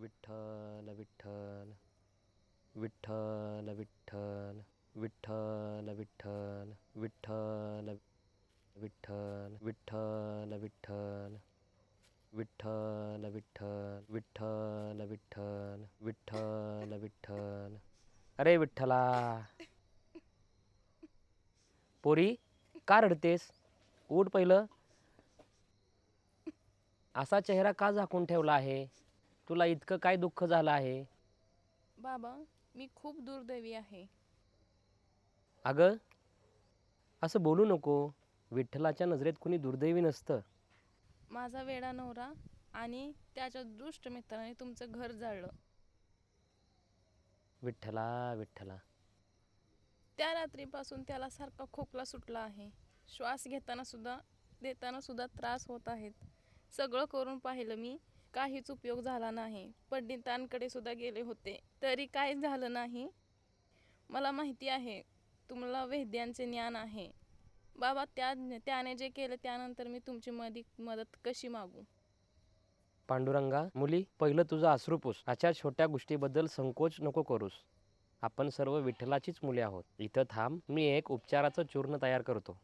विठ्ठल विठ्ठल विठ्ठल विठ्ठल विठ्ठल विठ्ठल विठ्ठल विठ्ठल विठ्ठल विठ्ठल विठ्ठल विठ्ठल विठ्ठल विठ्ठल विठ्ठल विठ्ठल. अरे विठ्ठला, पोरी का रडतेस? उठ पहिलं. असा चेहरा का झाकून ठेवला आहे? तुला इतकं काय दुःख झालं आहे? बाबा, मी खूप दुर्दैवी आहे. अगं, असं बोलू नको. विठ्ठलाच्या नजरेत कुणी दुर्दैवी नसतं. माझा वेडा नवरा आणि त्याच्या दुष्ट मित्राने तुमचं घर जाळलं. विठ्ठला विठ्ठला. त्या रात्रीपासून त्याला सारखा खोकला सुटला आहे. श्वास देताना सुद्धा त्रास होत आहेत. सगळं करून पाहिलं मी, काहीच उपयोग झाला नाही. पंडितांकडे सुद्धा गेले होते, तरी काहीच झालं नाही. मला माहिती आहे तुम्हाला वैद्यांचे ज्ञान आहे. बाबा, त्याने जे केलं त्यानंतर मी तुमची मदत कशी मागू? पांडुरंगा, मुली पहिलं तुझं अश्रू पुस. अशा छोट्या गोष्टीबद्दल संकोच नको करूस. आपण सर्व विठ्ठलाचीच मुले आहोत. इथं थांब, मी एक उपचाराचं चूर्ण तयार करतो.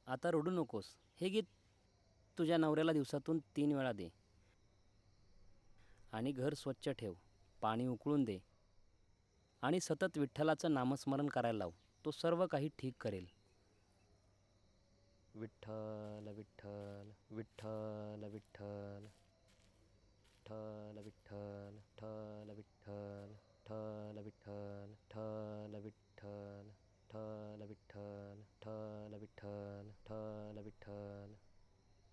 आता रडू नकोस. हे गीत तुझ्या नवऱ्याला दिवसातून 3 वेळा दे. आणि घर स्वच्छ ठेव. पाणी उकळून दे. आणि सतत विठ्ठलाचं नामस्मरण करायला लाव. तो सर्व काही ठीक करेल. विठ्ठल विठ्ठल विठ्ठल विठ्ठल